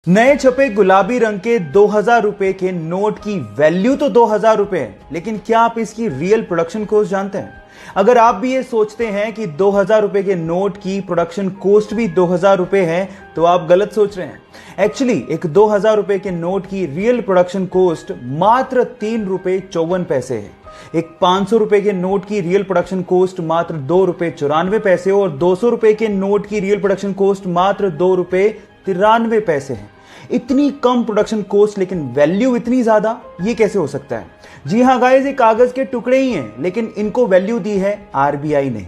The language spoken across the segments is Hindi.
नए छपे गुलाबी रंग के 2000 रुपए के नोट की वैल्यू तो 2000 रुपए है, लेकिन क्या आप इसकी रियल प्रोडक्शन कॉस्ट जानते हैं? अगर आप भी ये सोचते हैं कि 2000 रुपए के नोट की प्रोडक्शन कॉस्ट भी 2000 रुपए है, तो आप गलत सोच रहे हैं। एक्चुअली एक 2000 रुपए के नोट की रियल प्रोडक्शन कॉस्ट मात्र 3 रुपए 54 पैसे है। एक 500 रुपए के नोट की रियल प्रोडक्शन कॉस्ट मात्र 2 रुपए 94 पैसे और 200 रुपए के नोट की रियल प्रोडक्शन कॉस्ट मात्र 2 रुपए 93 पैसे है। इतनी कम प्रोडक्शन कॉस्ट लेकिन वैल्यू इतनी ज्यादा, ये कैसे हो सकता है? जी हां गाइस, ये कागज के टुकड़े ही हैं, लेकिन इनको वैल्यू दी है आरबीआई ने।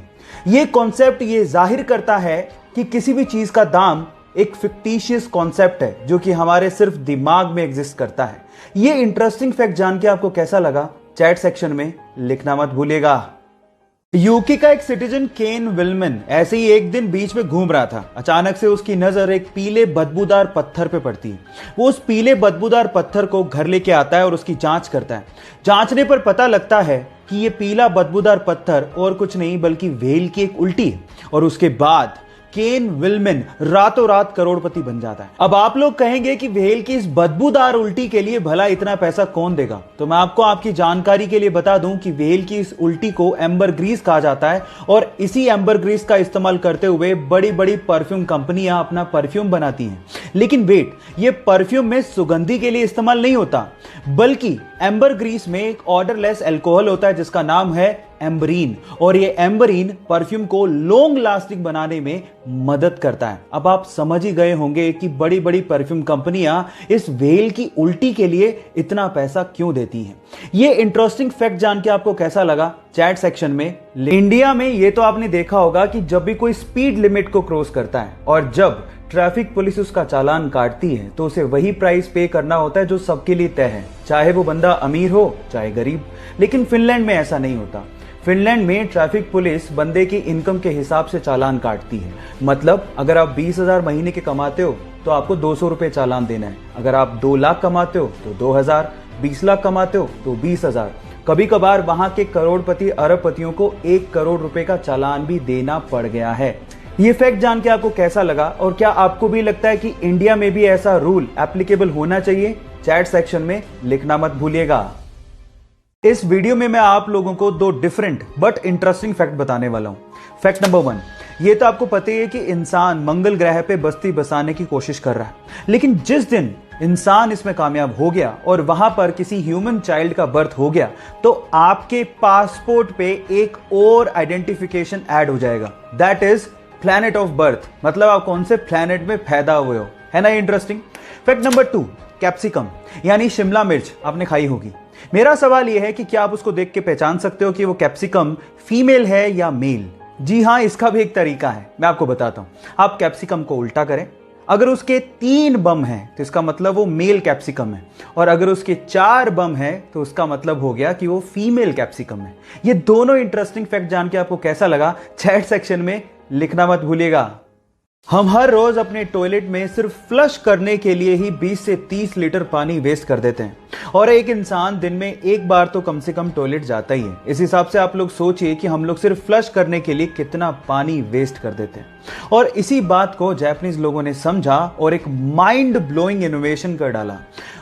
ये कॉन्सेप्ट ये जाहिर करता है कि किसी भी चीज का दाम एक फिक्टिशियस कॉन्सेप्ट है जो कि हमारे सिर्फ दिमाग में एग्जिस्ट करता है। ये इंटरेस्टिंग फैक्ट जान के आपको कैसा लगा, चैट सेक्शन में लिखना मत भूलिएगा। यूके का एक सिटीजन केन विलमन ऐसे ही एक दिन बीच में घूम रहा था। अचानक से उसकी नजर एक पीले बदबूदार पत्थर पे पड़ती है। वो उस पीले बदबूदार पत्थर को घर लेके आता है और उसकी जांच करता है। जांचने पर पता लगता है कि ये पीला बदबूदार पत्थर और कुछ नहीं बल्कि व्हेल की एक उल्टी है। और उसके बाद केन विलमन रातों रात करोड़पति बन जाता है। अब आप लोग कहेंगे कि व्हेल की इस बदबूदार उल्टी के लिए भला इतना पैसा कौन देगा? तो मैं आपको आपकी जानकारी के लिए बता दूं कि व्हेल की इस उल्टी को एम्बर ग्रीस कहा जाता है और इसी एम्बर ग्रीस का इस्तेमाल करते हुए बड़ी बड़ी परफ्यूम कंपनियां अपना परफ्यूम बनाती हैं। लेकिन वेट, ये परफ्यूम में सुगंधी के लिए इस्तेमाल नहीं होता, बल्कि एम्बर ग्रीस में एक ऑर्डरलेस अल्कोहल होता है जिसका नाम है एम्बरीन, और ये एम्बरीन परफ्यूम को लॉन्ग लास्टिंग बनाने में मदद करता है। अब आप समझ ही गए होंगे कि बड़ी बड़ी परफ्यूम कंपनियां इस व्हेल की उल्टी के लिए इतना पैसा क्यों देती हैं। ये इंटरेस्टिंग फैक्ट जान के आपको कैसा लगा, चैट सेक्शन में। इंडिया में ये तो आपने देखा होगा कि जब भी कोई स्पीड लिमिट को क्रॉस करता है और जब ट्रैफिक पुलिस उसका चालान काटती है तो उसे वही प्राइस पे करना होता है जो सबके लिए तय है, चाहे वो बंदा अमीर हो चाहे गरीब। लेकिन फिनलैंड में ऐसा नहीं होता। फिनलैंड में ट्रैफिक पुलिस बंदे की इनकम के हिसाब से चालान काटती है। मतलब अगर आप 20,000 महीने के कमाते हो तो आपको 200 रुपए चालान देना है। अगर आप 2 लाख कमाते हो तो 2,000, 20 लाख कमाते हो तो 20,000। कभी कभार वहां के करोड़पति अरबपतियों को 1 करोड़ रुपए का चालान भी देना पड़ गया है। ये फैक्ट जान के आपको कैसा लगा और क्या आपको भी लगता है कि इंडिया में भी ऐसा रूल एप्लीकेबल होना चाहिए? चैट सेक्शन में लिखना मत भूलिएगा। इस वीडियो में मैं आप लोगों को 2 डिफरेंट बट इंटरेस्टिंग फैक्ट बताने वाला हूं। फैक्ट नंबर 1, ये तो आपको पता ही है कि इंसान मंगल ग्रह पे बस्ती बसाने की कोशिश कर रहा है, लेकिन जिस दिन इंसान इसमें कामयाब हो गया और वहां पर किसी ह्यूमन चाइल्ड का बर्थ हो गया तो आपके पासपोर्ट पे एक और आइडेंटिफिकेशन ऐड हो जाएगा, that is planet of birth. मतलब आप कौन से प्लैनेट में पैदा हुए हो, है ना इंटरेस्टिंग। फैक्ट नंबर 2, कैप्सिकम यानी शिमला मिर्च आपने खाई होगी। मेरा सवाल यह है कि क्या आप उसको देख के पहचान सकते हो कि वो कैप्सिकम फीमेल है या मेल? जी हां, इसका भी एक तरीका है, मैं आपको बताता हूं। आप कैप्सिकम को उल्टा करें, अगर उसके 3 बम हैं तो इसका मतलब वो मेल कैप्सिकम है, और अगर उसके 4 बम हैं तो उसका मतलब हो गया कि वो फीमेल कैप्सिकम है। ये दोनों इंटरेस्टिंग फैक्ट जान के आपको कैसा लगा, चैट सेक्शन में लिखना मत भूलिएगा। हम हर रोज अपने टॉयलेट में सिर्फ फ्लश करने के लिए ही 20 से 30 लीटर पानी वेस्ट कर देते हैं, और एक इंसान दिन में एक बार तो कम से कम टॉयलेट जाता ही है। इस हिसाब से आप लोग सोचिए कि हम लोग सिर्फ फ्लश करने के लिए कितना पानी वेस्ट कर देते हैं। और इसी बात को जापानीज लोगों ने समझा और एक माइंड ब्लोइंग इनोवेशन कर डाला।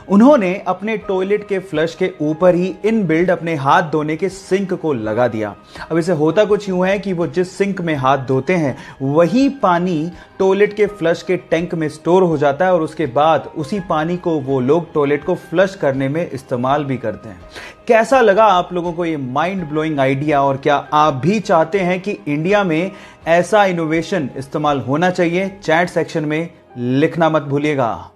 उन्होंने अपने टॉयलेट के फ्लश के ऊपर ही इनबिल्ड अपने हाथ धोने के सिंक को लगा दिया। अब इसे होता कुछ यूं है कि वो जिस सिंक में हाथ धोते हैं वही पानी टॉयलेट के फ्लश के टैंक में स्टोर हो जाता है, और उसके बाद उसी पानी को वो लोग टॉयलेट को फ्लश करने में इस्तेमाल भी करते हैं। कैसा लगा आप लोगों को ये माइंड ब्लोइंग आइडिया, और क्या आप भी चाहते हैं कि इंडिया में ऐसा इनोवेशन इस्तेमाल होना चाहिए? चैट सेक्शन में लिखना मत भूलिएगा।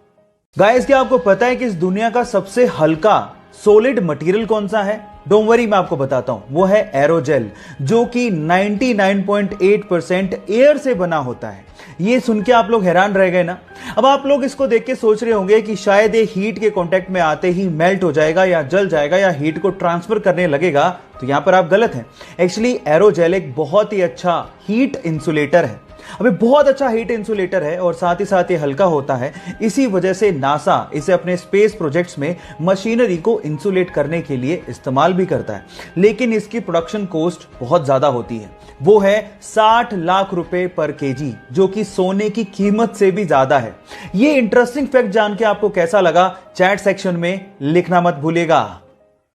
गाइस, क्या आपको पता है कि इस दुनिया का सबसे हल्का सॉलिड मटेरियल कौन सा है? डोंट वरी, मैं आपको बताता हूं। वो है एरोजेल, जो कि 99.8% एयर से बना होता है। ये सुन के आप लोग हैरान रह गए ना? अब आप लोग इसको देख के सोच रहे होंगे कि शायद ये हीट के कांटेक्ट में आते ही मेल्ट हो जाएगा या जल जाएगा या हीट को ट्रांसफर करने लगेगा, तो यहां पर आप गलत हैं। एक्चुअली एरोजेल एक बहुत ही अच्छा हीट इंसुलेटर है। अबे बहुत अच्छा हीट इंसुलेटर है और साथ ही साथ ये हल्का होता है। इसी वजह से नासा इसे अपने स्पेस प्रोजेक्ट्स में मशीनरी को इंसुलेट करने के लिए इस्तेमाल भी करता है, लेकिन इसकी प्रोडक्शन कॉस्ट बहुत ज्यादा होती है। वो है 60 लाख रुपए पर केजी, जो कि सोने की कीमत से भी ज्यादा है। ये इंटरेस्टिंग फैक्ट जान के आपको कैसा लगा, चैट सेक्शन में लिखना मत भूलिएगा।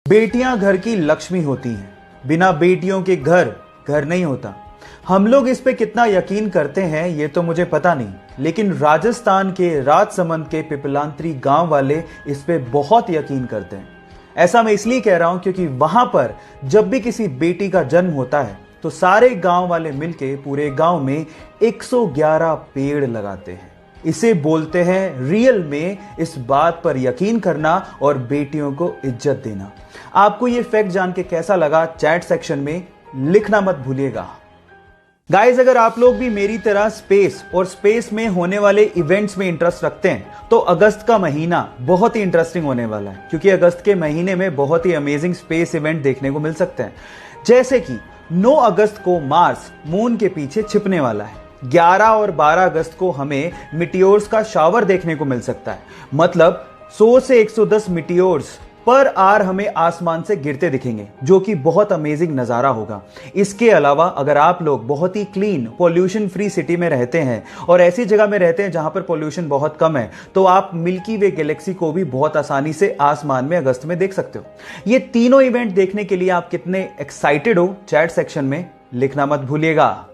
बेटियां घर की लक्ष्मी होती हैं, बिना बेटियों के घर घर नहीं होता। हम लोग इस पे कितना यकीन करते हैं ये तो मुझे पता नहीं, लेकिन राजस्थान के राजसमंद के पिपलांत्री गांव वाले इस पे बहुत यकीन करते हैं। ऐसा मैं इसलिए कह रहा हूं क्योंकि वहां पर जब भी किसी बेटी का जन्म होता है तो सारे गांव वाले मिलके पूरे गांव में 111 पेड़ लगाते हैं। इसे बोलते हैं रियल में इस बात पर यकीन करना और बेटियों को इज्जत देना। आपको ये फैक्ट जान के कैसा लगा, चैट सेक्शन में लिखना मत भूलिएगा। गाइस, अगर आप लोग भी मेरी तरह स्पेस और स्पेस में होने वाले इवेंट्स में इंटरेस्ट रखते हैं तो अगस्त का महीना बहुत ही इंटरेस्टिंग होने वाला है, क्योंकि अगस्त के महीने में बहुत ही अमेजिंग स्पेस इवेंट देखने को मिल सकते हैं। जैसे कि 9 अगस्त को मार्स मून के पीछे छिपने वाला है। 11 और 12 अगस्त को हमें मिटियोर्स का शावर देखने को मिल सकता है, मतलब 100 से 110 मिटियोर्स पर आर हमें आसमान से गिरते दिखेंगे, जो कि बहुत अमेजिंग नजारा होगा। इसके अलावा अगर आप लोग बहुत ही क्लीन पॉल्यूशन फ्री सिटी में रहते हैं और ऐसी जगह में रहते हैं जहां पर पॉल्यूशन बहुत कम है, तो आप मिल्की वे गैलेक्सी को भी बहुत आसानी से आसमान में अगस्त में देख सकते हो। ये तीनों इवेंट देखने के लिए आप कितने एक्साइटेड हो, चैट सेक्शन में लिखना मत भूलिएगा।